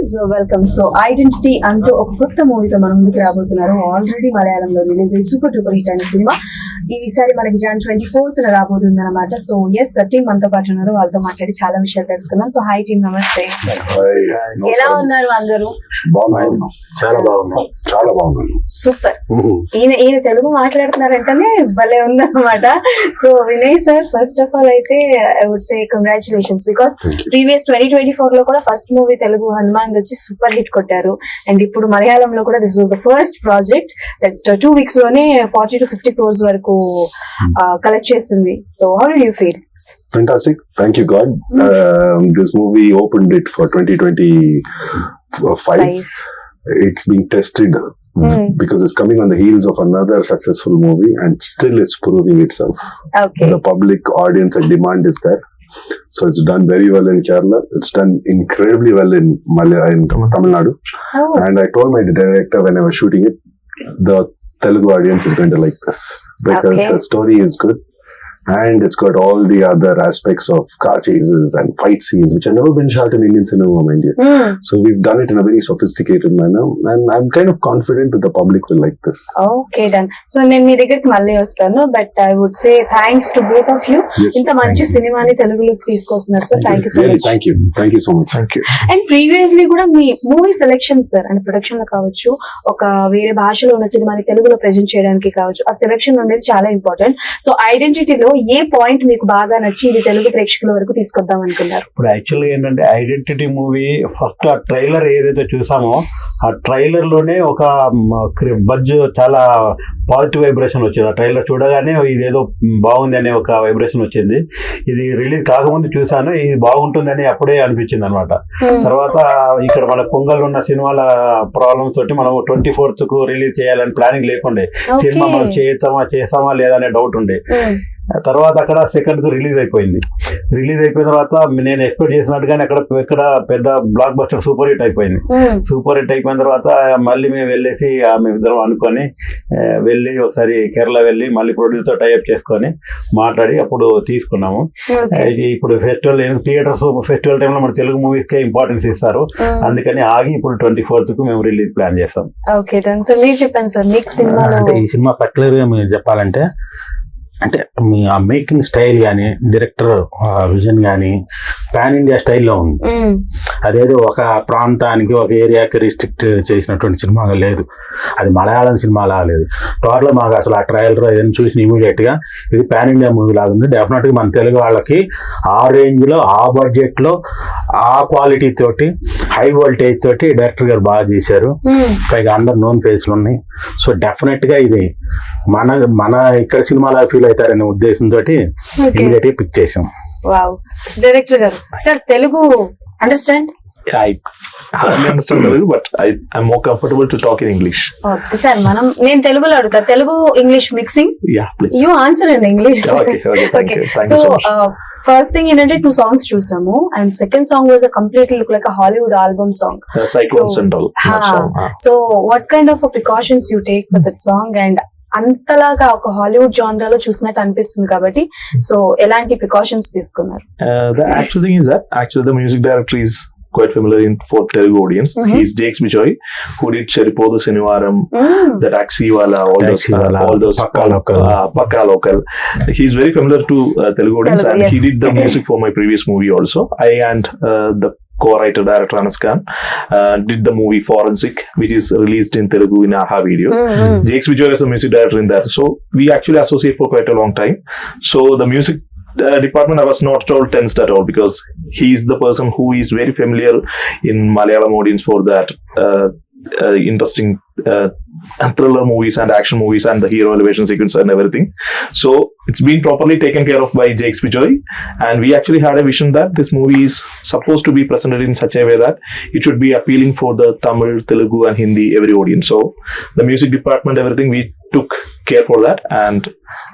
Viewers welcome. So identity అంటూ ఒక కొత్త మూవీతో మన ముందుకు రాబోతున్నారు. ఆల్రెడీ మలయాళంలో రిలీజ్ అయ్యి సూపర్ డూపర్ హిట్ అయిన సినిమా ఈసారి మనకి Jan 24th రాబోతుంది అనమాట. సో ఎస్ టీమ్ మనతో పాటు ఉన్నారు, వాళ్ళతో మాట్లాడి చాలా విషయాలు తెలుసుకుందాం. సో హై టీమ్, నమస్తే. ఎలా ఉన్నారు అందరూ? చాలా బాగున్నాను. సూపర్. ఈయన తెలుగు మాట్లాడుతున్నారంటేనే భలే ఉందన్నమాట. So Vinay sir, first of all అయితే I would say congratulations, because previous 2024 లో కూడా ఫస్ట్ మూవీ తెలుగు హనుమాన్ వచ్చి సూపర్ హిట్ కొట్టారు. అండ్ ఇప్పుడు మలయాళంలో కూడా this was the first project that 2 weeks లోనే 40 to 50 crores వరకు కలెక్ట్ చేసింది. So how do you feel? Fantastic. Thank you, God. This movie opened it for 2025. It's being tested because it's coming on the heels of another successful movie, and still it's proving itself. Okay. The public audience and demand is there. So it's done very well in Kerala. It's done incredibly well in Tamil Nadu. Oh. And I told my director when I was shooting it, the Telugu audience is going to like this because the story is good. And it's got all the other aspects of car chases and fight scenes, which have never been shot in Indian cinema, mind you. So we've done it in a very sophisticated manner, and I'm kind of confident that the public will like this. Okay, done. So నేను మీ దగ్గరికి మళ్ళీ వస్తాను, but I would say thanks to both of you. ఇంత మంచి సినిమాని తెలుగులోకి తీసుకొస్తున్నారు sir. Thank you so much. Thank you so much. Thank you. And previously కూడా మీ movie selection sir, and production లో కావచ్చు, ఒక వేరే భాషలో ఉన్న సినిమాని తెలుగులో ప్రెజెంట్ చేయడానికి కావచ్చు, ఆ సెలెక్షన్ అనేది చాలా ఇంపార్టెంట్. సో ఐడెంటిటీలో ఏ పాయింట్ మీకు బాగా నచ్చి ఇది తెలుగు ప్రేక్షకుల వరకు తీసుకొద్దాం అనుకున్నారు? ఇప్పుడు యాక్చువల్గా ఏంటంటే ఐడెంటిటీ మూవీ ఫస్ట్ ఆ ట్రైలర్ ఏదైతే చూసామో ఆ ట్రైలర్ లోనే ఒక బజ్, చాలా పాజిటివ్ వైబ్రేషన్ వచ్చింది. ఆ ట్రైలర్ చూడగానే ఇదేదో బాగుంది అనే ఒక వైబ్రేషన్ వచ్చింది. ఇది రిలీజ్ కాకముందు చూసాను, ఇది బాగుంటుందని అప్పుడే అనిపించింది అనమాట. తర్వాత ఇక్కడ మన పొంగల్ ఉన్న సినిమాల ప్రాబ్లమ్స్ తోటి మనం 24th కు రిలీజ్ చేయాలని ప్లానింగ్ లేకుండే. సినిమా మనం చేస్తామా లేదా అనే డౌట్ ఉండే. తర్వాత అక్కడ సెకండ్ రిలీజ్ అయిపోయింది. రిలీజ్ అయిపోయిన తర్వాత నేను ఎక్స్పెక్ట్ చేసినట్టుగానే అక్కడ పెద్ద బ్లాక్ బస్టర్ సూపర్ హిట్ అయిపోయింది. సూపర్ హిట్ అయిపోయిన తర్వాత మళ్ళీ మేము వెళ్ళేసి మేమిద్దరం అనుకొని వెళ్ళి ఒకసారి కేరళ వెళ్ళి మళ్ళీ ప్రొడ్యూసర్ టైఅప్ చేసుకొని మాట్లాడి అప్పుడు తీసుకున్నాము. ఇప్పుడు ఫెస్టివల్ టైంలో మన తెలుగు మూవీస్ కే ఇంపార్టెన్స్ ఇస్తారు, అందుకని ఆగి ఇప్పుడు 24th కు మేము రిలీజ్ ప్లాన్ చేస్తాం. Okay done sir. మీరు చెప్పండి సార్, మీకు సినిమాలో అంటే ఈ సినిమా పర్టికులర్ గా మీరు చెప్పాలంటే అంటే మీ ఆ మేకింగ్ స్టైల్ కానీ, డైరెక్టర్ విజన్ కానీ పాన్ ఇండియా స్టైల్లో ఉంది. అదేదో ఒక ప్రాంతానికి, ఒక ఏరియాకి రిస్ట్రిక్ట్ చేసినటువంటి సినిమా లేదు. అది మలయాళం సినిమా లాగా లేదు. టోటల్ మాకు అసలు ఆ ట్రైలర్ ఏదైనా చూసిన ఇమీడియట్ గా ఇది పాన్ ఇండియా మూవీ లాగా ఉంది. డెఫినెట్ గా మన తెలుగు వాళ్ళకి ఆ రేంజ్ లో, ఆ బడ్జెట్ లో, ఆ క్వాలిటీ తోటి, హై వోల్టేజ్ తోటి డైరెక్టర్ గారు బాగా చేశారు. పైగా అందరు నోన్ ఫేస్లు ఉన్నాయి. సో డెఫినెట్ గా ఇది మన ఇక్కడ సినిమాలా ఫీల్ అవుతారనే ఉద్దేశంతో ఇమీడియట్ గా పిక్ చేసాం. వావ్. డైరెక్టర్ గారు sir, Telugu understand? I hardly understand Telugu, but I'm more comfortable to talk in English. Okay, sir. నేను తెలుగులో అడుగుతా. Telugu English mixing? Yeah, please. You answer in English. Okay, thank you. Thank you so much. First thing ఏంటంటే 2 songs చూసాము, and second song was a completely look like a Hollywood album song. Cyclone Central. So what kind of precautions you take for that song? And అంతలాగా ఒక Hollywood జానరాలో చూసినట్టు అనిపిస్తుంది కాబట్టి, so ఎలాంటి precautions తీసుకున్నారు? The actual thing is that the music director is quite familiar for Telugu audience. He's Jakes Bijoy, who did Cheripodu Sinivaram, the Taxi Wala, all those Pakka Local. He's very familiar to Telugu audience, and he did the music for my previous movie also. I and the co-writer director Anas Khan did the movie Forensic, which is released in Telugu in Aha Video. Jakes Bijoy is the music director in that, so we actually associate for quite a long time. So the music department, I was not at all tensed at all, because he is the person who is very familiar in Malayalam audience for that interesting thriller movies and action movies and the hero elevation sequence and everything. So it's been properly taken care of by Jakes Bijoy, and we actually had a vision that this movie is supposed to be presented in such a way that it should be appealing for the Tamil, Telugu and Hindi every audience. So the music department, everything, we took care for that, and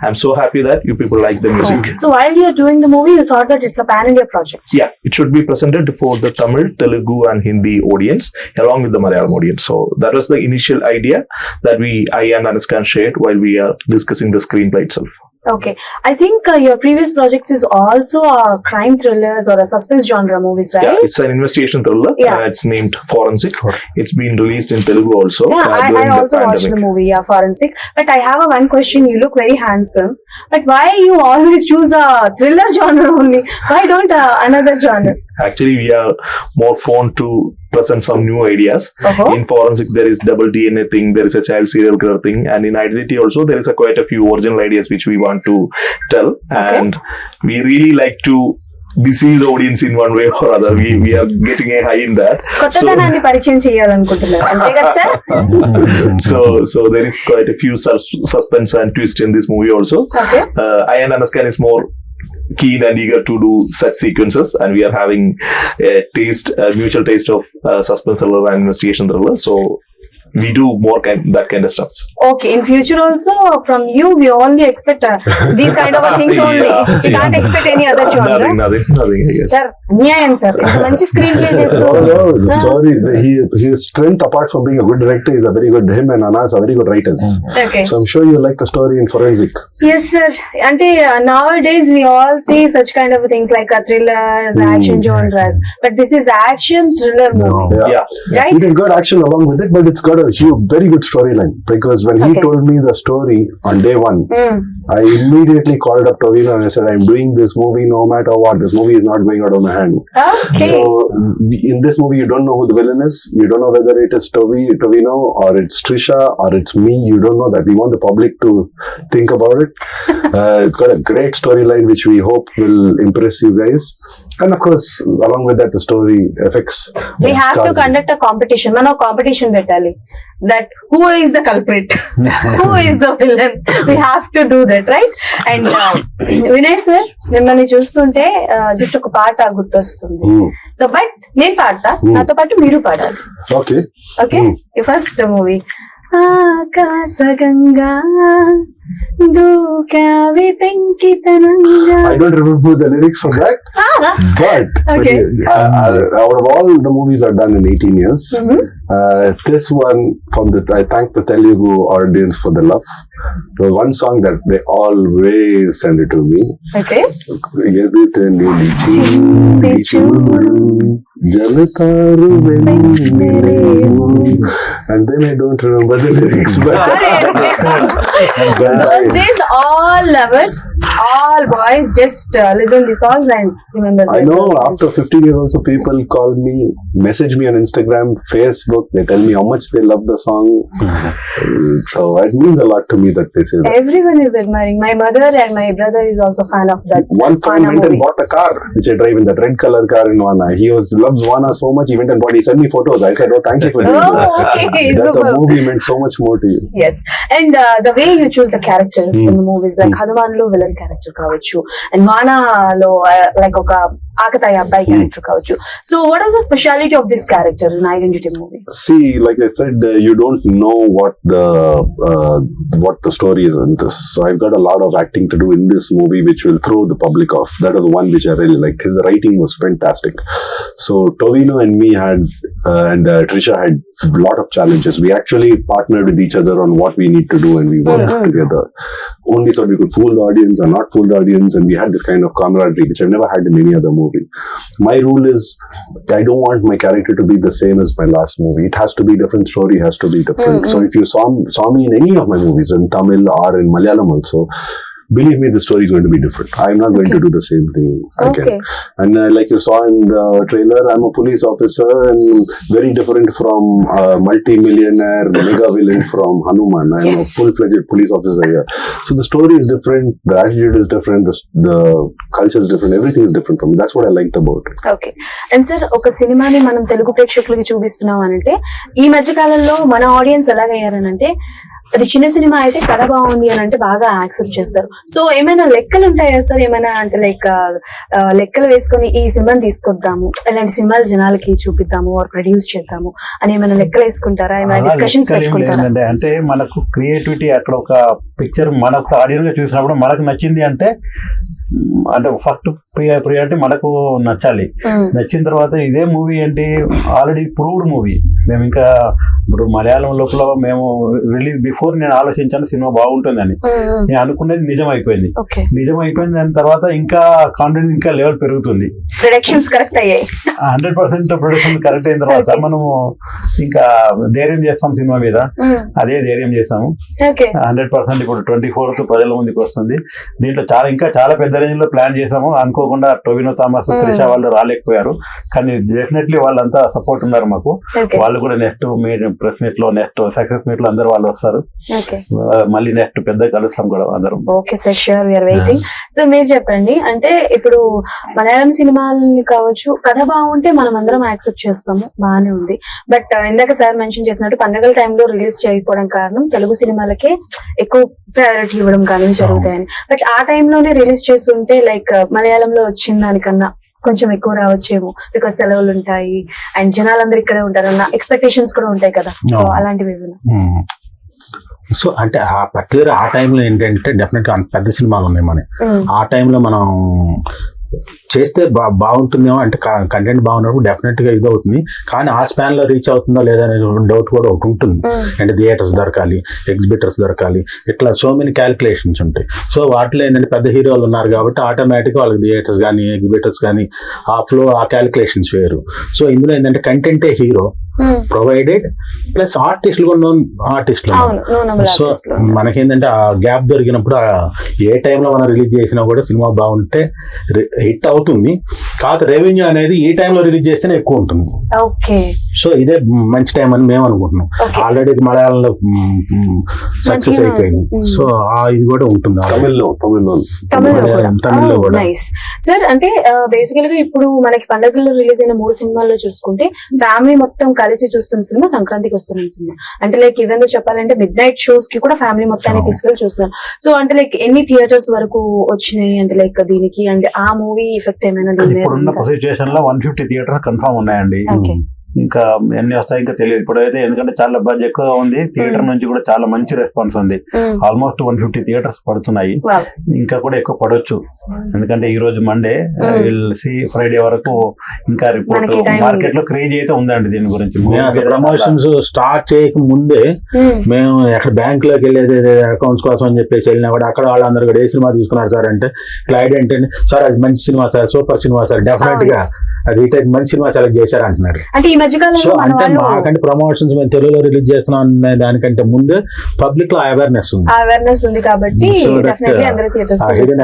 I'm so happy that you people like the music. So while you're doing the movie, you thought that it's a pan-India project? Yeah, it should be presented for the Tamil, Telugu and Hindi audience along with the Malayalam audience. So that was the initial idea that I and Anas Khan shared while we are discussing the screenplay itself. Okay. I think your previous projects is also crime thrillers or a suspense genre movies, right? Yeah, it's an investigation thriller. Yeah. It's named Forensic. It's been released in Telugu also. Yeah, I during the also watched the pandemic. movie, yeah, Forensic. But I have one question. You look very handsome. But why you always choose a thriller genre only? Why don't another genre? Actually, we are more prone to present some new ideas. Uh-huh. In Forensic, there is double DNA thing, there is a child serial killer thing, and in Identity also, there is quite a few original ideas which we want to tell. Okay. And we really like to deceive the audience in one way or other. We are getting a high in that. కొత్తదనాన్ని పరిచయం చేయాలనుకుంటున్నారు అంతే కదా sir? So there is quite a few suspense and twist in this movie also. Okay. I and Anaskan is more keen and eager to do such sequences, and we are having a mutual taste of suspense thriller and investigation thriller. So we do more that kind of stuff. Okay, in future also from you we only expect these kind of things only. We can't expect any other genre. Nothing. I guess. Sir, న్యాయం sir, మంచి screen play చేస్తూ. No, the story, his strength apart from being a good director is a very good, him and Anas are very good writers. Okay. So I'm sure you like the story in Forensic. Yes sir, అంటే nowadays we all see such kind of things like thrillers, action genres, but this is action thriller movie, Yeah. right? It has got action along with it, but it's got a very good storyline, because when he Okay. told me the story on day one, I immediately called up Tovino and I said, I'm doing this movie no matter what. This movie is not going out of my hand. Okay. So in this movie, you don't know who the villain is. You don't know whether it is Tovino or it's Trisha or it's me. You don't know that. We want the public to think about it. It's got a great storyline which we hope will impress you guys. And of course, along with that, the story effects. We have to conduct a competition. మనం competition పెట్టాలి. That who is the culprit? Who is the villain? We have to do that, right? And Vinay sir, మిమ్మల్ని చూస్తుంటే just ఒక పాట గుర్తొస్తుంది. So but నేను పాడతా, నాతో పాటు మీరు పాడాలి. Okay. ఓకే, ఫస్ట్ మూవీ ఆకాశగంగా దూకావి పెంకితనంగా. I don't remember the lyrics for that, but Okay. out of all the movies I've done in 18 years, this one I thank the Telugu audience for the love. There was one song that they always send it to me. Okay. ఎదుట నిలిచి చూడు జలతారు వెన్నెలేవు. And then I don't remember the lyrics, but Those days all lovers, all boys just listen the songs and remember I the know lyrics. after 15 years also people call me, message me on Instagram, Facebook, they tell me how much they love the song. So it means a lot to me that they say that. Everyone is admiring. My mother and my brother is also fan of that. One friend Vana went and movie. bought a car which I drive in, that red color car in Vana. He loves Vana so much, he went and bought, he sent me photos. I said, oh, thank you for doing Oh, that. okay, That super. the movie meant so much more to you. Yes, and the way you choose the characters in the movies, like Hanuman lo villain character కావచ్చు, and Vana lo like ఒక ఆకతాయి అబ్బాయి character కావచ్చు. So what is the speciality of this character in Identity movie? See, like I said, you don't know what the story is in this. So I've got a lot of acting to do in this movie, which will throw the public off. That was the one which I really liked. His writing was fantastic. So Tovino and me had and Trisha had a lot of challenges. We actually partnered with each other on what we need to do, and we worked together. Only thought we could fool the audience or not fool the audience, and we had this kind of camaraderie which I've never had in any other movie. My rule is I don't want my character to be the same as my last movie. It has to be different, story has to be different. So if you saw me in any of my movies, in Tamil or in Malayalam also, believe me, the story is going to be different. I'm not going to do the same thing again. Okay. And like you saw in the trailer, I'm a police officer and very different from a multi-millionaire mega villain from Hanuman. I'm a full-fledged police officer here. So the story is different, the attitude is different, the culture is different, everything is different from me. That's what I liked about it. Okay, and sir ఒక సినిమాని మనం తెలుగు ప్రేక్షకులకి చూపిస్తున్నాం అనంటే, ఈ మధ్య కాలంలో మన ఆడియన్స్ ఎలాగయ్యారనంటే, అది చిన్న సినిమా అయితే కథ బాగుంది అని అంటే బాగా యాక్సెప్ట్ చేస్తారు. సో ఏమైనా లెక్కలు ఉంటాయా సార్? ఏమైనా అంటే లైక్ లెక్కలు వేసుకొని ఈ సినిమాని తీసుకొద్దాము, ఇలాంటి సినిమాలు జనాలకి చూపిద్దాము ఆర్ ప్రొడ్యూస్ చేద్దాము అని ఏమైనా లెక్కలు వేసుకుంటారా? ఏమైనా డిస్కషన్స్ పెట్టుకుంటారా? అంటే మనకు క్రియేటివిటీ అక్కడ ఒక పిక్చర్ మనకు ఆడియన్స్ గా చూసినప్పుడు మనకు నచ్చింది అంటే ఫస్ట్ ప్రియారిటీ మనకు నచ్చాలి. నచ్చిన తర్వాత ఇదే మూవీ ఏంటి ఆల్రెడీ ప్రూవ్డ్ మూవీ, మేము ఇంకా ఇప్పుడు మలయాళం లోపల మేము రిలీజ్ బిఫోర్ నేను ఆలోచించాను సినిమా బాగుంటుందని. నేను అనుకున్నది నిజం అయిపోయింది. దాని తర్వాత ఇంకా కాన్ఫిడెన్స్ ఇంకా లెవెల్ పెరుగుతుంది. ప్రొడక్షన్స్ కరెక్ట్ అయ్యాయి. 100% ప్రొడక్షన్ కరెక్ట్ అయిన తర్వాత మనము ఇంకా ధైర్యం చేస్తాం సినిమా మీద. అదే ధైర్యం చేస్తాము 100%. ఇప్పుడు 24th ప్రజల ముందుకు వస్తుంది. దీంట్లో చాలా పెద్ద రేంజ్ లో ప్లాన్ చేసాము. అనుకోకుండా టొవినో థామస్, త్రిష వాళ్ళు రాలేకపోయారు, కానీ డెఫినెట్లీ వాళ్ళంతా సపోర్ట్ ఉన్నారు మాకు. వాళ్ళు కూడా నెక్స్ట్ ప్రెస్ మీట్ లో, నెక్స్ట్ సక్సెస్ మీట్ లో అందరూ వాళ్ళు వస్తారు. మళ్ళీ నెక్స్ట్ పెద్ద కలుస్తాం కూడా అందరం. Okay sir, sure, we are waiting. So మీరు చెప్పండి, అంటే ఇప్పుడు మలయాళం సినిమాలని కావచ్చు, కథ బాగుంటే మనం అందరం యాక్సెప్ట్ చేస్తాము, బాగానే ఉంది. బట్ ఇందాక సార్ మెన్షన్ చేసినట్టు పండుగల టైంలో రిలీజ్ చేయకపోవడం కారణం తెలుగు సినిమాలకే ఎక్కువ ప్రయారిటీ ఇవ్వడం కానీ జరుగుతాయని. బట్ ఆ టైంలోనే రిలీజ్ చేసి ఉంటే లైక్ మలయాళంలో వచ్చిన దానికన్నా కొంచెం ఎక్కువ రావచ్చేమో, బికాస్ సెలవులు ఉంటాయి అండ్ జనాలందరూ ఇక్కడే ఉంటారన్న ఎక్స్పెక్టేషన్స్ కూడా ఉంటాయి కదా. సో అలాంటివి. సో అంటే ఆ పర్టికులర్ ఆ టైంలో ఏంటంటే డెఫినెట్ గా పెద్ద సినిమాలు ఉన్నాయి మనకి. ఆ టైంలో మనం చేస్తే బాగుంటుందేమో, అంటే కంటెంట్ బాగున్నప్పుడు డెఫినెట్ గా ఇది అవుతుంది. కానీ ఆ స్పాన్ లో రీచ్ అవుతుందో లేదా అనే డౌట్ కూడా ఒకటి ఉంటుంది. అంటే థియేటర్స్ దొరకాలి, ఎగ్జిబిటర్స్ దొరకాలి, ఇట్లా సో మెనీ క్యాలిక్యులేషన్స్ ఉంటాయి. సో వాటిలో ఏంటంటే పెద్ద హీరోలు ఉన్నారు కాబట్టి ఆటోమేటిక్ వాళ్ళకి థియేటర్స్ కానీ ఎగ్జిబిటర్స్ కానీ ఆ ఫ్లో, ఆ క్యాలిక్యులేషన్స్ వేరు. సో ఇందులో ఏంటంటే కంటెంటే హీరో ప్రొవైడెడ్, ప్లస్ ఆర్టిస్టులు కూడా నోన్ ఆర్టిస్టులు. సో మనకేంటంటే ఆ గ్యాప్ దొరికినప్పుడు ఏ టైంలో మనం రిలీజ్ చేసినా కూడా సినిమా బాగుంటే హిట్ అవుతుంది. కాదు రెవెన్యూ అనేది ఈ టైంలో రిలీజ్ చేస్తేనే ఎక్కువ ఉంటుంది. సో ఇదే మంచి టైం అని మేము అనుకుంటున్నాం. ఆల్రెడీ మలయాళంలో సక్సెస్ అయిపోయింది. సో ఇది కూడా ఉంటుంది తమిళ్లో కూడా. సార్ అంటే బేసికల్ గా ఇప్పుడు మనకి పండుగల్లో రిలీజ్ అయిన 3 సినిమాల్లో చూసుకుంటే ఫ్యామిలీ మొత్తం కలిసి చూస్తున్న సినిమా సంక్రాంతికి వస్తున్న సినిమా. అంటే లైక్ ఈవెన్ చెప్పాలంటే మిడ్ నైట్ షోస్ కి కూడా ఫ్యామిలీ మొత్తాన్ని తీసుకెళ్లి చూస్తున్నారు. సో అంటే లైక్ ఎన్ని థియేటర్స్ వరకు వచ్చినాయి అంటే లైక్ దీనికి, అంటే ఆ మూవీ ఎఫెక్ట్ ఏమైనా ఇప్పుడున్న సిచ్యువేషన్ లో 150 థియేటర్స్ కన్ఫర్మ్ ఉన్నాయండి. ఇంకా ఎన్ని వస్తాయి ఇంకా తెలియదు ఇప్పుడైతే, ఎందుకంటే చాలా బడ్జెట్ ఎక్కువ ఉంది. థియేటర్ నుంచి కూడా చాలా మంచి రెస్పాన్స్ ఉంది. ఆల్మోస్ట్ 150 థియేటర్స్ పడుతున్నాయి, ఇంకా కూడా ఎక్కువ పడవచ్చు. ఎందుకంటే ఈ రోజు మండే, ఫ్రైడే వరకు ఇంకా రిపోర్ట్ మార్కెట్ లో క్రేజ్ అయితే ఉందండి దీని గురించి. ప్రమోషన్స్ స్టార్ట్ చేయక ముందే మేము ఎక్కడ బ్యాంక్ లోకి వెళ్ళేది అకౌంట్స్ కోసం అని చెప్పేసి వెళ్ళినా కూడా అక్కడ వాళ్ళందరూ కూడా ఏ సినిమా తీసుకున్నారు సార్ అంటే క్లైడ్ అంటే సార్ అది మంచి cinema sir, super cinema sir, definite గా అది మంచి సినిమా సెలెక్ట్ చేశారు అంటున్నారు. సో అంటే మాకంటే ప్రమోషన్స్ మేము తెలుగులో రిలీజ్ చేస్తున్నాం అనే దానికంటే ముందు పబ్లిక్ లో అవేర్నెస్ ఉంది కాబట్టి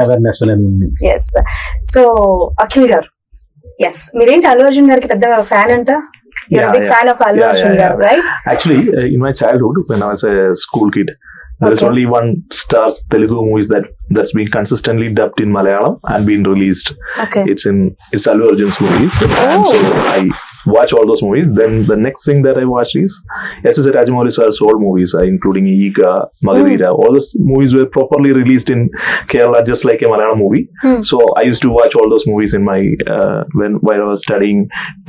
అవేర్నెస్ అనేది ఉంది. సో అఖిల్ గారు, మీరేంటి అల్లు అర్జున్ గారికి పెద్ద ఫ్యాన్ అంట? You're a big fan of Allu Arjun garu, right? Actually, in my childhood, when I was a school kid, there is only one Stars Telugu movies that's been consistently dubbed in Malayalam and been released. It's Allu Arjun's movies, and so I watch all those movies. Then the next thing that I watch is S.S. Rajamouli sir's old movies, including Iga, Magadira. All those movies were properly released in Kerala, just like a Malayalam movie. So I used to watch all those movies in my while I was studying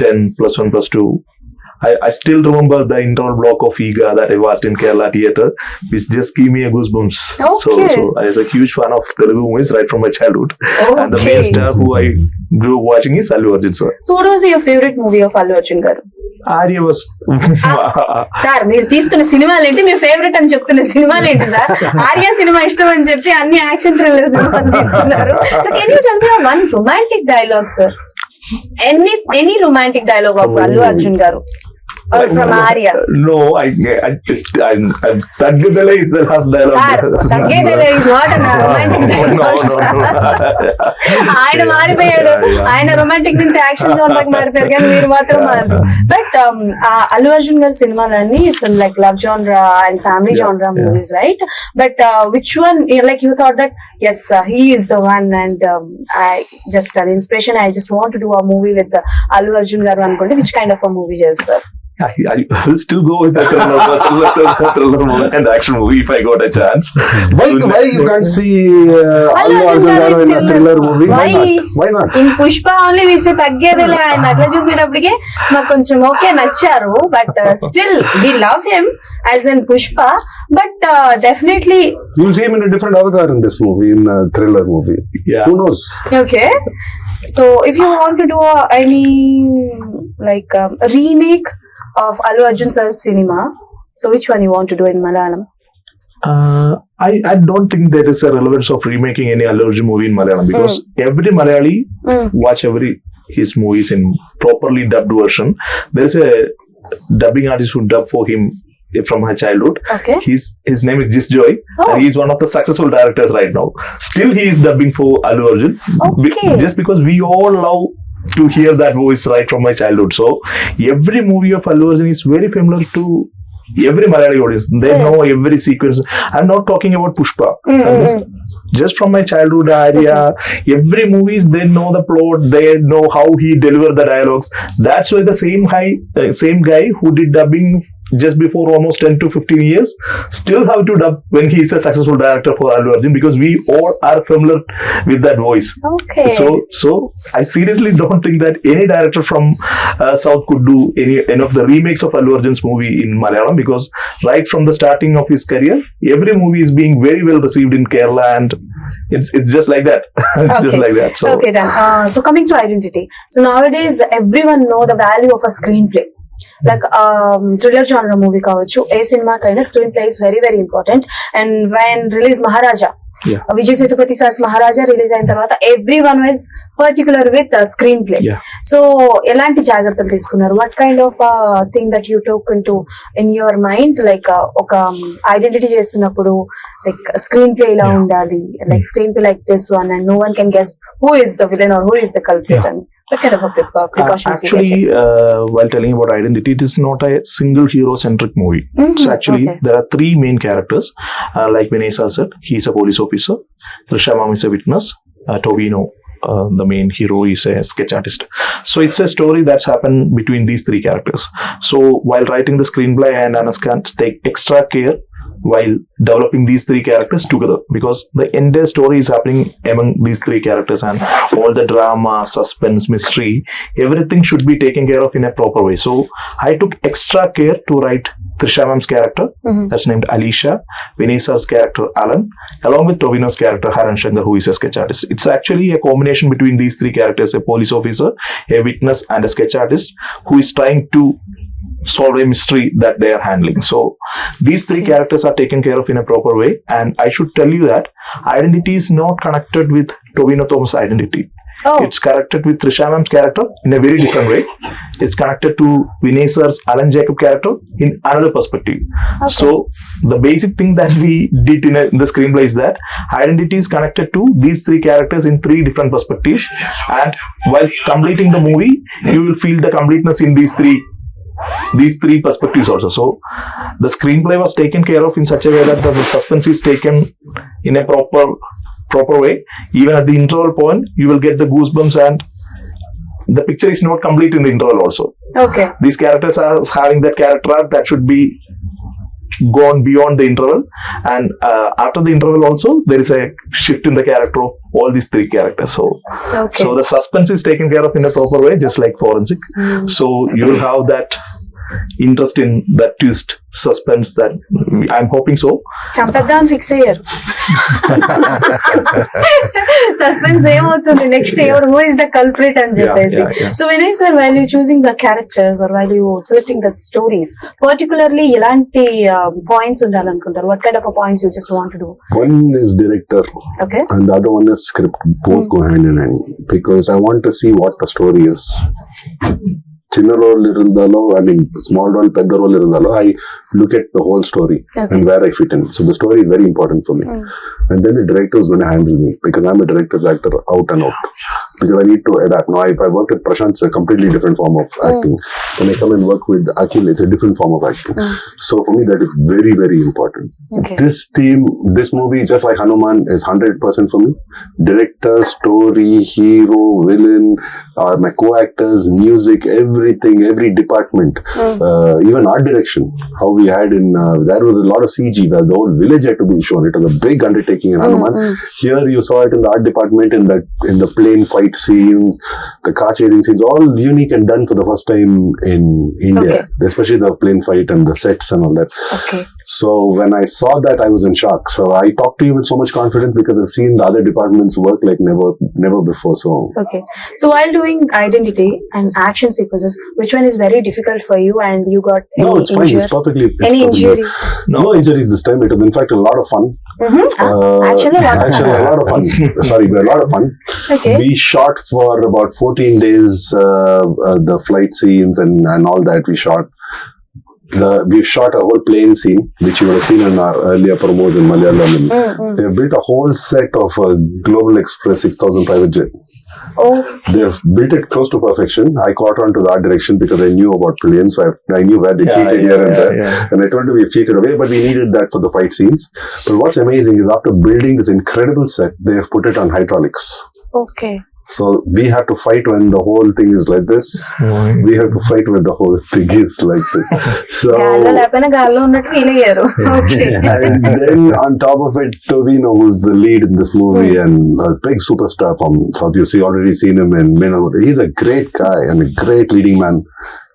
10 plus 1 plus 2. I still remember the internal block of Iga that I watched in Kerala theatre, which just gave me a goosebumps. So I was a huge fan of Telugu movies right from my childhood. And the main star who I grew up watching is Allu Arjun sir. So what was your favorite movie of Allu Arjun garu? Arya was sir మీరు తీస్తున్న సినిమాలు ఏంటి, మీ favourite అని చెప్తున్న సినిమాలు ఏంటి sir? Arya cinema ఇష్టం అని చెప్పి అన్ని యాక్షన్ థ్రిల్లర్ సినిమాలు తీస్తున్నారు. So can you tell me one romantic dialogue sir? Any romantic dialogue of Allu Arjun గారు or from Arya? No, I'm Taggedele is the last dialogue. Sir, Taggedele is not a romantic dialogue. ఆయన మారిపోయాడు, ఆయన romantic నుంచి action zone లోకి మారిపోయారు, కానీ మీరు మాత్రం మారు. బట్ అల్లు అర్జున్ గారి సినిమాలన్నీ it's like love genre and family genre movies, right? But which one like you thought that yes he is the one and I just an inspiration, I just want to do a movie with Allu Arjun garu anukonte, which kind of a movie చేస్తారు? I will still go with the thriller and action movie if I got a chance. Why you can't see Allu Arjun garu in a thriller movie? Why not? In Pushpa only we say తగ్గేదేలే, ఆయన అట్లా చూసేటప్పటికే మాకు కొంచెం okay నచ్చారు. But still we love him as in Pushpa, but definitely you'll see him in a different avatar in this movie, in a thriller movie. Who knows? Okay, so if you want to do any like remake of Allu Arjun sir's cinema. So which one you want to do in Malayalam? I don't think there is a relevance of remaking any Allu Arjun movie in Malayalam because every Malayali watch his movies in properly dubbed version. There is a dubbing artist who dubbed for him from her childhood. Okay. His name is Jis Joy and he is one of the successful directors right now. Still he is dubbing for Allu Arjun just because we all love to hear that voice right from my childhood. So every movie of Allu Arjun is very familiar to every Malayali audience. They know every sequence. I'm not talking about Pushpa. Just from my childhood area, every movies they know the plot, they know how he delivered the dialogues. That's why the same guy who did dubbing just before almost 10 to 15 years still have to dub when he is a successful director for Allu Arjun because we all are familiar with that voice. Okay. So I seriously don't think that any director from South could do any of the remakes of Allu Arjun's movie in Malayalam because right from the starting of his career, every movie is being very well received in Kerala and it's just like that. Just like that. So, okay, done. So coming to identity. So nowadays everyone know the value of a screenplay. Like thriller genre movie కావచ్చు ఏ cinema కైనా screenplay is very very important and when release Maharaja Vijay Sethupathi sir's Maharaja release అయిన తర్వాత everyone was particular with screenplay. So ఎలాంటి జాగ్రత్తలు తీసుకున్నారు? What kind of thing that you talk in your mind like ఒక identity చేస్తున్నప్పుడు like screenplay ఇలా ఉండాలి, like screenplay like this one and no one can guess who is the villain are who is the culprit and what kind of precautions actually while telling about identity, it is not a single hero centric movie. So actually there are three main characters like Vinay Rai said, he is a police officer, Trisha Ma'am is a witness, Tovino the main hero is a sketch artist. So it's a story that's happened between these three characters. So while writing the screenplay and Anaskant take extra care while developing these three characters together because the entire story is happening among these three characters and all the drama, suspense, mystery, everything should be taken care of in a proper way. So I took extra care to write Trisha Ma'am's character, that's named Alicia, Vinay Sir's character Alan, along with Tovino's character Haran Shankar, who is a sketch artist. It's actually a combination between these three characters, a police officer, a witness and a sketch artist who is trying to solve a mystery that they are handling. So these three characters are taken care of in a proper way and I should tell you that identity is not connected with Tovino Thomas' identity. It's connected with Trisha Ma'am's character in a very different way. It's connected to Vinay Sir's Alan Jacob character in another perspective. So the basic thing that we did in the screenplay is that identity is connected to these three characters in three different perspectives and while completing the movie you will feel the completeness in these three perspectives also. So the screenplay was taken care of in such a way that the suspense is taken in a proper way. Even at the interval point you will get the goosebumps and the picture is not complete in the interval also. Okay. These characters are having that character arc that should be gone beyond the interval and after the interval also there is a shift in the character of all these three characters. So the suspense is taken care of in a proper way just like forensic. So you will have that interest in that twist, suspense that I'm hoping so. చంపేద్దాం fix అయ్యారు. Suspense ఏమవుతుంది next ఎవరు who is the culprit అని చెప్పేసి. So Vinay sir while you choosing the characters or while you selecting the stories particularly ఎలాంటి points ఉండాలనుకుంటారు? What kind of points you just want to do? One is director, okay, and the other one is script. Both go hand in hand because I want to see what the story is. చిన్న role ఇరుందాలో I mean small role పెద్ద role ఇరుందాలో I look at the whole story and where I fit in. So the story is very important for me and then the director is gonna handle me because I'm a director's actor out and out because I need to adapt. Now if I work with Prashant, it's a completely different form of acting. When I come and work with Akhil, it's a different form of acting. So for me that is very very important. This team, this movie, just like Hanuman, is 100% for me. Director, story, hero, villain, my co-actors, music, everything, every department, even art direction. How we had in there was a lot of CG where the whole village had to be shown. It was a big undertaking in Hanuman. Here you saw it in the art department, in the plane fight scenes, the car chasing scenes, all unique and done for the first time in India. Especially the plane fight and the sets and all that. So when I saw that, I was in shock. So I talked to you with so much confidence because I've seen the other departments work like never before. So Okay. So while doing identity and action sequences, which one is very difficult for you and you got any no, it's fine. injury? It's perfectly. Any injury? No injuries this time. It was in fact a lot of fun. Actually, a lot of fun. Actually, a lot of fun. Sorry, a lot of fun. Okay. We shot for about 14 days the flight scenes and all that. We shot. We've shot a whole plane scene, which you would have seen in our earlier promos in Malayalam. They've built a whole set of a Global Express 6000 private jet. Oh, They've built it close to perfection. I caught on to the art direction because I knew about planes, so I knew where they cheated here and there. And I told them we've cheated away, but we needed that for the fight scenes. But what's amazing is after building this incredible set, they have put it on hydraulics. okay. So we have to fight when the whole thing is like this. We have to fight when the whole thing is like this. So గాల్లో లేకపోయినా గాల్లో ఉన్నట్టు feel అయ్యారు. Okay. and then on top of it, Tovino, who's the lead in this movie and a big superstar from South. You've already seen him in Minamur. He's a great guy and a great leading man.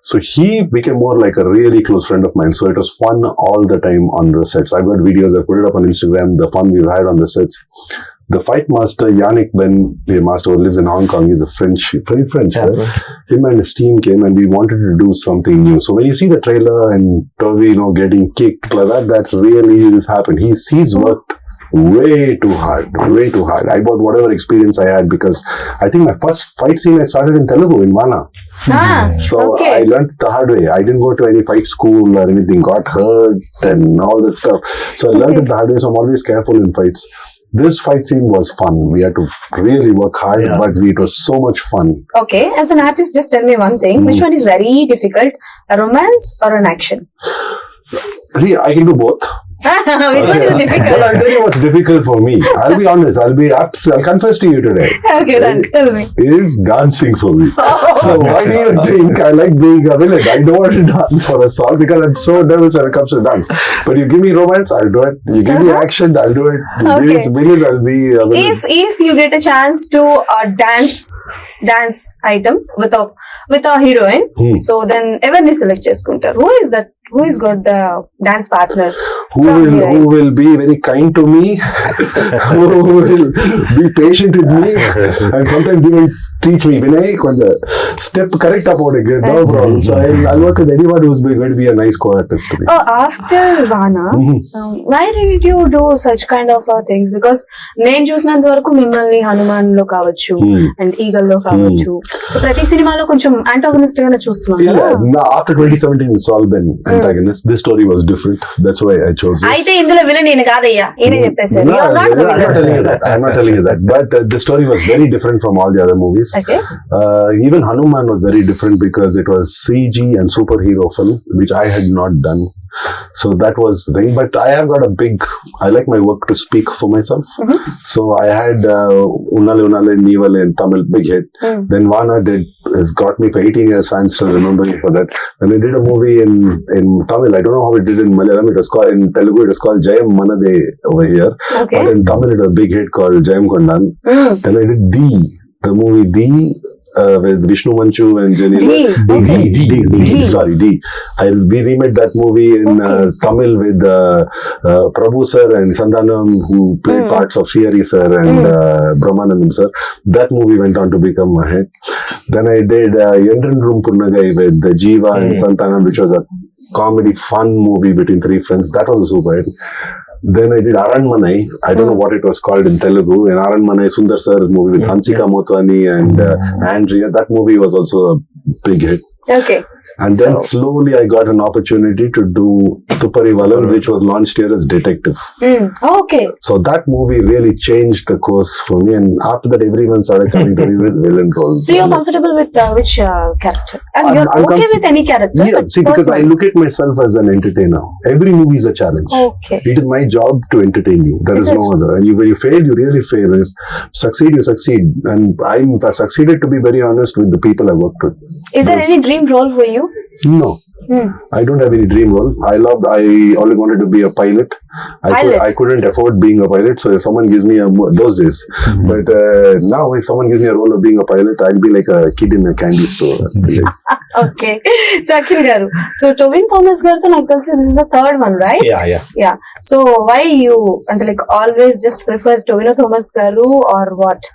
So he became more like a really close friend of mine. So it was fun all the time on the sets. I've got videos. I put it up on Instagram. The fun we've had on the sets. The fight master, Yannick Ben, the master who lives in Hong Kong, he's a French, right? Him and his team came and we wanted to do something new. So when you see the trailer and Tovino getting kicked like that, that's really has happened. He's worked way too hard. I bought whatever experience I had because I think my first fight scene I started in Telugu, in Vana. So okay. I learned the hard way. I didn't go to any fight school or anything, got hurt and all that stuff. So I learned it the hard way, so I'm always careful in fights. This fight scene was fun. We had to really work hard, but it was so much fun. Okay, as an artist, just tell me one thing. Which one is very difficult, a romance or an action? See, I can do both. Which one is Well, difficult? I'll tell you what's difficult for me. I'll be honest. I'll confess to you today. Okay, then tell me. Is dancing for me. So why do you think I like being a villain? I don't want to dance for a song because I'm so nervous when it comes to dance. But you give me romance, I'll do it. You give me action, I'll do it. You give me villain, I'll be a villain. If you get a chance to dance item with a heroine, so then everyone select చేసుకుంటారు. Who is that? Who has got the dance partner? Who will be very kind to me, who will be patient with me, and sometimes they will teach me, Vinay, konja step correct up on it, no problem. So I'll work with anyone who's going to be a nice co-artist to me. Oh, after Vana, why did you do such kind of things? Because నేను చూసినంత వరకు మిమ్మల్ని హనుమాన్ లో కావచ్చు and eagle లో కావచ్చు, so ప్రతి సినిమాలో కొంచెం యాంటాగనిస్ట్ గానే చూస్తున్నాం కదా. After 2017 it's all been antagonist. This story was different. That's why I chose this. అయితే ఇందులో విలన్ నేను కాదయ్యా, ఈయనే చెప్పేశారు. No, I'm not telling you that. But the story was very different from all the other movies. Okay. Even Hanuman was very different because it was CG and superhero film, which I had not done. So that was the thing. But I have got I like my work to speak for myself. So I had Unnale Unnale Neevale in Tamil, big hit. Then Vana has got me for 18 years, fans still remember me for that. Then I did a movie in Tamil. I don't know how it did in Malayalam. It was called, in Telugu it was called Jayam Manade over here. Okay. But in Tamil it was a big hit called Jayam Kondan. Then I did the movie with Vishnu Manchu and Jenny. D. We remade that movie in Tamil with Prabhu sir and Sandanam, who played parts of Shriyari sir and Brahmanandam sir. That movie went on to become a hit. Then I did Yendran Room Purnagai with Jeeva and Santanam, which was a comedy fun movie between three friends. That was a super hit. Then I did Aranmanai. I don't know what it was called in Telugu. In Aranmanai, Sundar sir movie with Hansika Motwani and Andrea. That movie was also a big hit. Okay. And then slowly I got an opportunity to do Tupari Valam, which was launched here as Detective. Okay. So that movie really changed the course for me. And after that, everyone started coming to me with villain roles. So you're comfortable with which character? And you're I'm okay with any character? Yeah, see, because I look at myself as an entertainer. Every movie is a challenge. Okay. It is my job to entertain you. There is no other. And when you fail, you really fail. When you succeed, you succeed. And I've succeeded, to be very honest, with the people I worked with. Is there any dream role for you? No. I don't have any dream role. I always wanted to be a pilot. I couldn't afford being a pilot, so if someone gives me those days. But now, if someone gives me a role of being a pilot, I'll be like a kid in a candy store. Okay so Akhil garu so Tovino Thomas గారితో నాకు తెలిసి this is the third one right yeah so why you అంటే like always just prefer Tovino Thomas garu or what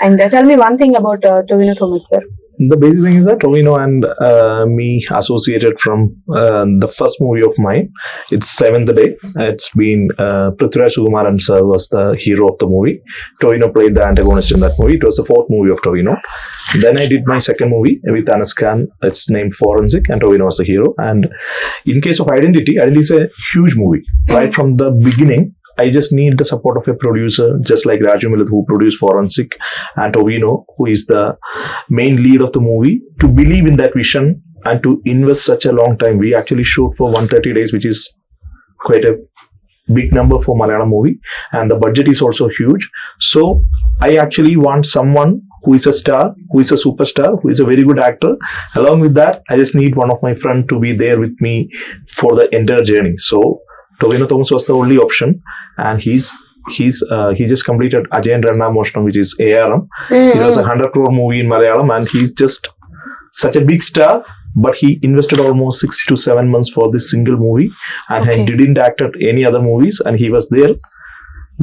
and tell me one thing about Tovino Thomas garu. The basic thing is that Tovino and me associated from the first movie of mine. It's Seventh Day. It's been Prithviraj Sukumaran sir was the hero of the movie. Tovino played the antagonist in that movie. It was the fourth movie of Tovino. Then I did my second movie with Anaskan. It's named Forensic, and Tovino was the hero. And in case of Identity is a huge movie. Right from the beginning, I just need the support of a producer, just like Raju Millet, who produced Forensic, and Tovino, who is the main lead of the movie, to believe in that vision and to invest such a long time. We actually shoot for 130 days, which is quite a big number for Malayalam movie, and the budget is also huge. So I actually want someone who is a star, who is a superstar, who is a very good actor. Along with that, I just need one of my friends to be there with me for the entire journey. So Tovino Thomas was the only option, and he just completed Ajayan Ranna Moshnam, which is ARM. It was a 100 crore movie in Malayalam, and he's just such a big star, but he invested almost 6 to 7 months for this single movie, and he didn't act at any other movies, and he was there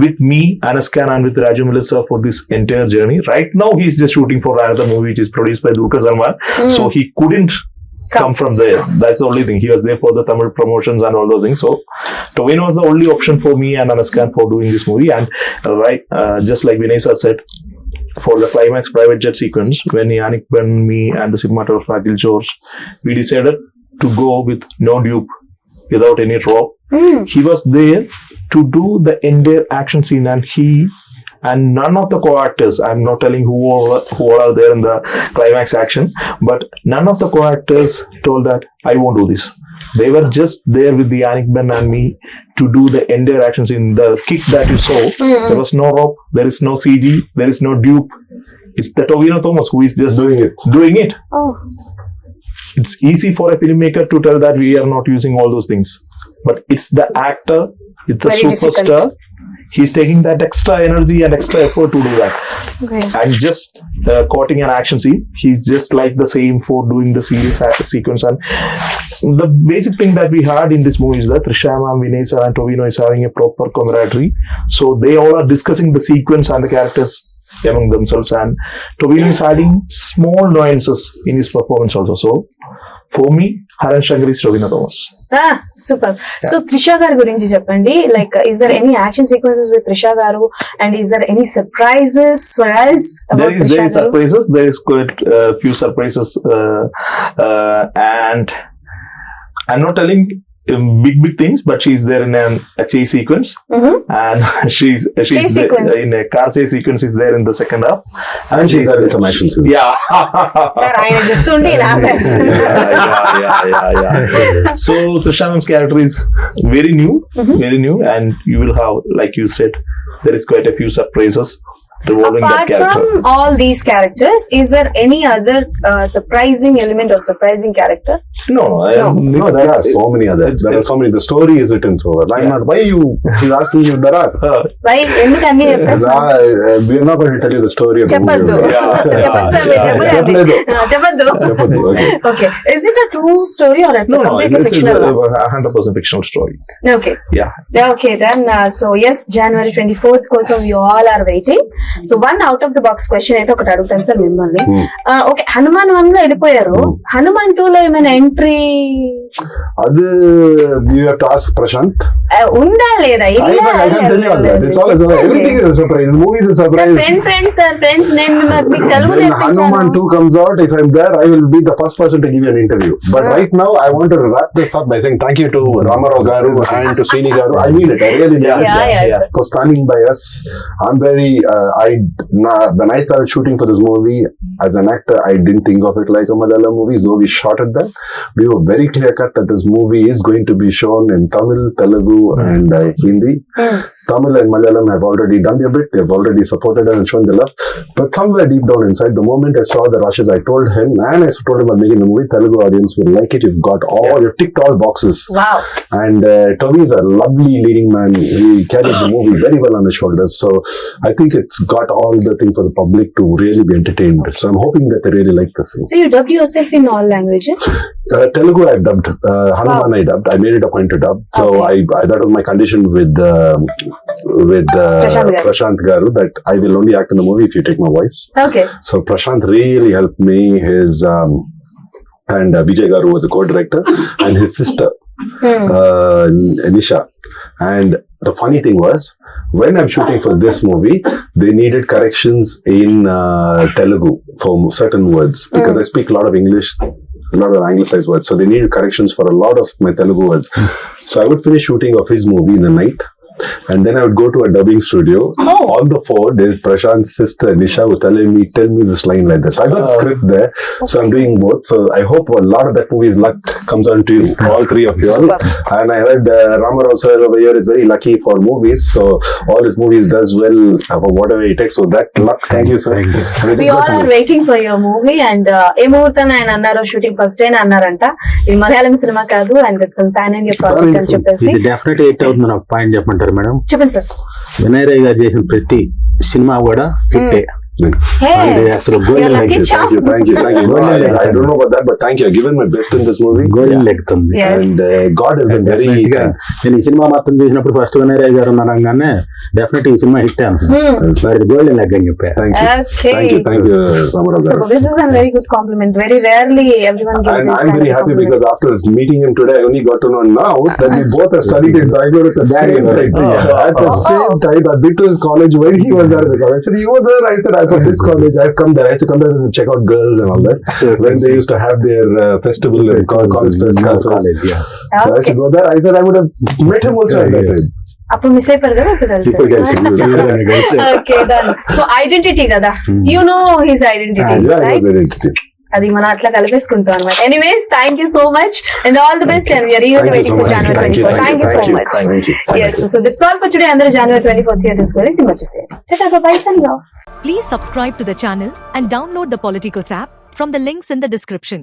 with me, Anaskan, and with Raju Millet sir for this entire journey. Right now, he's just shooting for another movie which is produced by Dulquer Salmaan, so he couldn't come from there. That's the only thing. He was there for the Tamil promotions and all those things. So Tovino was the only option for me and Anaskan for doing this movie. And just like Vinay sir said, for the climax private jet sequence, when Yannick Ben, me, and the cinematographer Akhil George, we decided to go with no dupe, without any drop. He was there to do the entire action scene, and none of the co-actors, I'm not telling who all are there in the climax action, but none of the co-actors told that I won't do this. They were just there with the Yannick Ben and me to do the entire action scene. The kick that you saw, there was no rope, there is no CG, there is no dupe. It's the Tovino Thomas who is just doing it. Oh. It's easy for a filmmaker to tell that we are not using all those things, but it's the actor, it's the Very superstar. difficult. He's taking that extra energy and extra effort to do that. Okay. And just quoting an action scene, he's just like the same for doing the serious sequence. And the basic thing that we had in this movie is that Trisha ma'am, Vinay sir, and Tovino is having a proper camaraderie. So they all are discussing the sequence and the characters among themselves. And Tovino is adding small nuances in his performance also. So for me, Haran Shankar is Tovino Thomas. Super. So Trisha garu gurinchi cheppandi, like is there any action sequences with Trisha garu, and is there any surprises for us about Trisha There is garu? surprises. There is quite a few surprises, and I'm not telling big things, but she's there in a chase sequence, and she's Chase sequence. in a car chase sequence is there in the second half, And she's there in some action scenes. yeah. Sir, ఆయన చెప్తుంటే ఇలా ఆపేస్తున్నా. yeah. So Trisha ma'am's character is very new, and you will have, like you said, there is quite a few surprises revolving that Apart character. from all these characters, is there any other surprising element or surprising character? No, No, there are so many other. There are so many. The story is written so well. I'm not. Why you? She's asking you. There are. Why? ఎందుకు అన్ని చెప్పేస్తున్నా? We're not going to tell you the story of the చెప్పద్దు. movie. చెప్పద్దు sir, మీరు చెప్పండి. చెప్పద్దు. చెప్పొద్దు. Okay. Okay. Is it a true story or it's a No, completely it's fictional a one? 100% fictional story. Okay. Yeah. Okay, then, so yes, January 24th కోసం you all are waiting. So one out of the box question అయితే ఒకటి అడుగుతాను sir మిమ్మల్ని. Okay, Hanuman 1 లో వెళ్ళిపోయారు. హనుమాన్ 2 లో ఏమైనా entry అది you have to ask Prashant. ఉందా లేదా? I can tell you all that. It's all everything is a surprise. The movie is a surprise. Friends, నేను మీకు తెలుగు When నేర్పించాను. Hanuman 2 comes out, if I'm there, I will be the first person to give you an interview. But right now, I want to wrap this up by saying thank you to Ramarao Garu and to Srini Garu. I mean it. I really mean it. Yeah. For standing by us. I'm very, when I started shooting for this movie, as an actor, I didn't think of it like a Malayalam movie. Though we shot it there, we were very clear cut that this movie is going to be shown in Tamil, Telugu, and Hindi. Tamil and Malayalam have already done their bit. They've already supported us and shown their love. But somewhere deep down inside, the moment I saw the rushes, I told him, and I told him I'm making the movie, Telugu audience will like it. You've ticked all boxes. Wow. And Toby is a lovely leading man. He carries the movie very well on his shoulders. So I think it's got all the thing for the public to really be entertained. So I'm hoping that they really like this thing. So you dubbed yourself in all languages? Telugu I dubbed. Hanuman I dubbed. I made it a point to dub. So Okay. that was my condition with Prashant Garu, that I will only act in the movie if you take my voice. Okay. So Prashant really helped me. And Vijay Garu was a co-director, and his sister Nisha. And the funny thing was, when I'm shooting for this movie, they needed corrections in Telugu for certain words, because I speak a lot of English, a lot of anglicized words. So they needed corrections for a lot of my Telugu words. So I would finish shooting of his movie in the night, and then I would go to a dubbing studio. On the phone is Prashant's sister Nisha was tell me this line like this. So I got script there. So I'm doing both. So I hope a lot of that movie's luck comes on to you, all three of you all. And I heard Ramarao sir over here is very lucky for movies. So all his movies does well for whatever he takes. So that luck, thank you, sir. We all are waiting for your movie, and ఏ ముహూర్తం ఆయన అన్నారు shooting first day అన్నారంట. ఇది Malayalam cinema కాదు, and it's pan India project అని చెప్పేసి. ఇది definite hit అవుతుంది. ఒక పాయింట్ చెప్పంటారు మేడం? చెప్పండి సార్. వినయ్ రాయ్ గారు చేసిన ప్రతి సినిమా కూడా హిట్టే. అసలు Thank you. No, I don't know about that, but thank you. I've given my best in this movie. Golden లెక్కుతుంది. And God has been very kind. నేను ఈ సినిమా మొత్తం చూసినప్పుడు ఫస్ట్ వినయ్ రాయ్ గారు అనగానే డెఫినెట్ ఈ సినిమా హిట్ అనుకుంది. గోల్డెన్ లెగ్ అని చెప్పా. Thank you, Ramarao So garu. this is a very good compliment. Very rarely everyone gives And this I'm kind very of happy compliment. because after meeting him today, I only got to know now that we both have studied in Bangalore at the same time. At the same time, I've been to his college when he was there at the college. I said, you were there? I said, I thought this college. I've come there. I used to come there to check out girls and all that. When they used to have their festival and college fest conference. So I used to go there. I said, I would have met him also at that time. అప్పుడు miss అయిపోయారు కదా, ఇప్పుడు ఇప్పుడు కలిసి. కలిసి. Okay, done. So identity కదా, you know his identity, right? అది మనం అట్లా కలిపేసుకుంటాం అనమాట. Anyways, thank you so much and all the best, and we are eagerly waiting for January 24. Thank you so much. Yes, so that's all for today. అందరూ January 24 theatres కి వెళ్ళి cinema చూసేయండి. Tata, bye bye, signing off. Please subscribe to the channel and download the Politicos app from the links in the description.